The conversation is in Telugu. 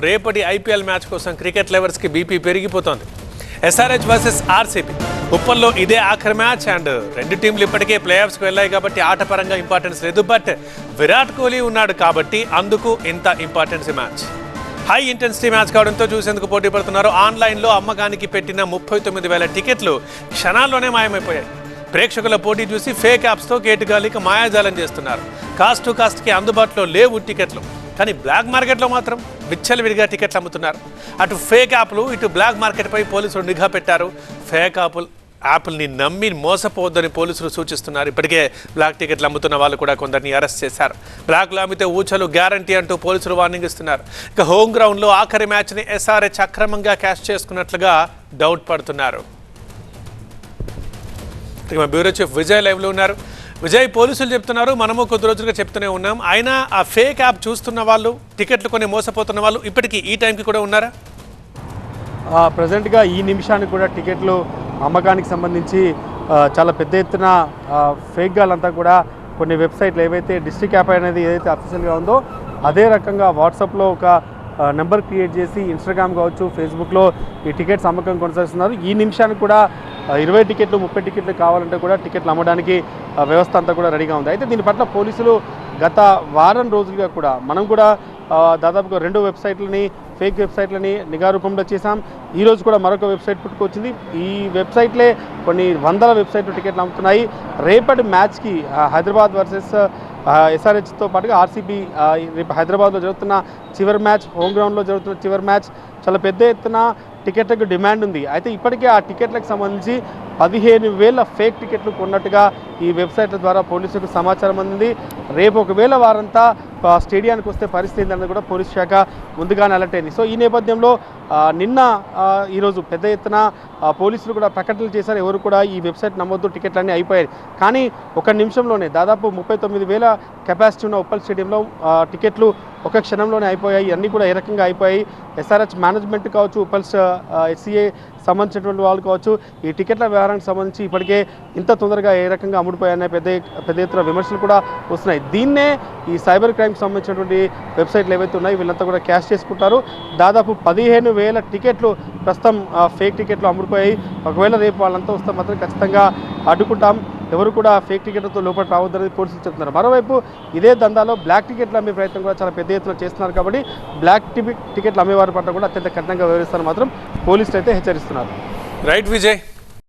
రేపటి ఐపీఎల్ మ్యాచ్ కోసం క్రికెట్ లవర్స్ కి బీపీ పెరిగిపోతోంది. ఎస్ఆర్హెచ్ వర్సెస్ ఆర్సీబీ ఉప్పల్లో ఇదే ఆఖరి మ్యాచ్ అండ్ రెండు టీంలు ఇప్పటికే ప్లే ఆఫ్స్కి వెళ్ళాయి కాబట్టి ఆటపరంగా ఇంపార్టెన్స్ లేదు. బట్ విరాట్ కోహ్లీ ఉన్నాడు కాబట్టి అందుకు ఇంత importance match. High intensity match కావడంతో చూసేందుకు పోటీ పడుతున్నారు. ఆన్లైన్లో అమ్మకానికి పెట్టిన 39,000 టికెట్లు క్షణాల్లోనే మాయమైపోయాయి. ప్రేక్షకుల పోటీ చూసి ఫేక్ యాప్స్తో కేటుగాలికి మాయాజాలం చేస్తున్నారు. కాస్ట్ టు కాస్ట్కి అందుబాటులో లేవు టికెట్లు, కానీ బ్లాక్ మార్కెట్లో మాత్రం విచ్చలవిడిగా టికెట్లు అమ్ముతున్నారు. అటు ఫేక్ యాప్లు ఇటు బ్లాక్ మార్కెట్పై పోలీసులు నిఘా పెట్టారు. ఫేక్ యాప్ల్ని నమ్మి మోసపోవద్దని పోలీసులు సూచిస్తున్నారు. ఇప్పటికే బ్లాక్ టికెట్లు అమ్ముతున్న వాళ్ళు కూడా కొందరిని అరెస్ట్ చేశారు. బ్లాక్లో అమ్మితే ఊచలు గ్యారంటీ అంటూ పోలీసులు వార్నింగ్ ఇస్తున్నారు. ఇక హోమ్ గ్రౌండ్లో ఆఖరి మ్యాచ్ని ఎస్ఆర్హెచ్ అక్రమంగా క్యాష్ చేసుకున్నట్లుగా డౌట్ పడుతున్నారు. మా బ్యూరో చీఫ్ విజయ్ లైవ్లో ఉన్నారు. విజయ్, పోలీసులు చెప్తున్నారు, మనము కొద్ది రోజులుగా చెప్తూనే ఉన్నాం, అయినా ఆ ఫేక్ యాప్ చూస్తున్న వాళ్ళు, టికెట్లు కొని మోసపోతున్న వాళ్ళు ఇప్పటికీ ఈ టైంకి కూడా ఉన్నారా? ప్రజెంట్గా ఈ నిమిషానికి కూడా టికెట్లు అమ్మకానికి సంబంధించి చాలా పెద్ద ఎత్తున ఫేక్ గాలంతా కూడా కొన్ని వెబ్సైట్లు ఏవైతే డిస్ట్రిక్ట్ యాప్ అనేది ఏదైతే అఫీషియల్గా ఉందో అదే రకంగా వాట్సాప్లో ఒక నెంబర్ క్రియేట్ చేసి ఇన్స్టాగ్రామ్ కావచ్చు, ఫేస్బుక్లో ఈ టికెట్స్ అమ్మకం కొనసాగిస్తున్నారు. ఈ నిమిషానికి కూడా 20 టికెట్లు 30 టికెట్లు కావాలంటే కూడా టికెట్లు అమ్మడానికి వ్యవస్థ అంతా కూడా రెడీగా ఉంది. అయితే దీని పట్ల పోలీసులు గత వారం రోజులుగా కూడా మనం కూడా దాదాపుగా 2 వెబ్సైట్లని, ఫేక్ వెబ్సైట్లని నిఘా రూపంలో చేశాం. ఈరోజు కూడా మరొక వెబ్సైట్ పుట్టుకొచ్చింది. ఈ వెబ్సైట్లే కొన్ని వందల వెబ్సైట్లు టికెట్లు అమ్ముతున్నాయి. రేపటి మ్యాచ్కి హైదరాబాద్ వర్సెస్ ఎస్ఆర్హెచ్తో పాటుగా ఆర్సీబీ రేపు హైదరాబాద్లో జరుగుతున్న చివరి మ్యాచ్, హోమ్ గ్రౌండ్లో జరుగుతున్న చివరి మ్యాచ్, చాలా పెద్ద ఎత్తున టికెట్లకు డిమాండ్ ఉంది. అయితే ఇప్పటికే ఆ టికెట్లకు సంబంధించి 15,000 ఫేక్ టికెట్లు కొన్నట్టుగా ఈ వెబ్సైట్ల ద్వారా పోలీసులకు సమాచారం అందింది. రేపు ఒకవేళ వారంతా స్టేడియానికి వస్తే పరిస్థితి ఏంటన్నది కూడా పోలీస్ శాఖ ముందుగానే అలర్ట్ అయింది. సో ఈ నేపథ్యంలో నిన్న ఈరోజు పెద్ద ఎత్తున పోలీసులు కూడా ప్రకటనలు చేశారు. ఎవరు కూడా ఈ వెబ్సైట్ నమ్మొద్దు, టికెట్లన్నీ అయిపోయాయి. కానీ ఒక నిమిషంలోనే దాదాపు 39,000 కెపాసిటీ ఉన్న ఉప్పల్ స్టేడియంలో టికెట్లు ఒక క్షణంలోనే అయిపోయాయి. అన్నీ కూడా ఏ రకంగా అయిపోయాయి. ఎస్ఆర్హెచ్ మేనేజ్మెంట్ కావచ్చు, ఉప్పల్ ఎస్సీఏ సంబంధించినటువంటి వాళ్ళు కావచ్చు, ఈ టికెట్ల వ్యవహారానికి సంబంధించి ఇప్పటికే ఇంత తొందరగా ఏ రకంగా అమ్ముడుపోయాయనే పెద్ద ఎత్తున విమర్శలు కూడా వస్తున్నాయి. దీన్నే ఈ సైబర్ క్రైమ్కి సంబంధించినటువంటి వెబ్సైట్లు ఏవైతే ఉన్నాయో వీళ్ళంతా కూడా క్యాష్ చేసుకుంటారు. దాదాపు 15,000 టికెట్లు ప్రస్తుతం ఫేక్ టికెట్లు అమ్ముడుపోయాయి. ఒకవేళ రేపు వాళ్ళంతా వస్తే మాత్రం ఖచ్చితంగా అడ్డుకుంటాం, ఎవరు కూడా ఫేక్ టికెట్లతో లోపల రావద్దనేది పోలీసులు చెప్తున్నారు. మరోవైపు ఇదే దందాలో బ్లాక్ టికెట్లు అమ్మే ప్రయత్నం కూడా చాలా పెద్ద ఎత్తున చేస్తున్నారు. కాబట్టి బ్లాక్ టికెట్లు అమ్మేవారి పట్ల కూడా అత్యంత కఠినంగా వ్యవహరిస్తారని మాత్రం పోలీసులు అయితే హెచ్చరిస్తున్నారు. రైట్ విజయ్.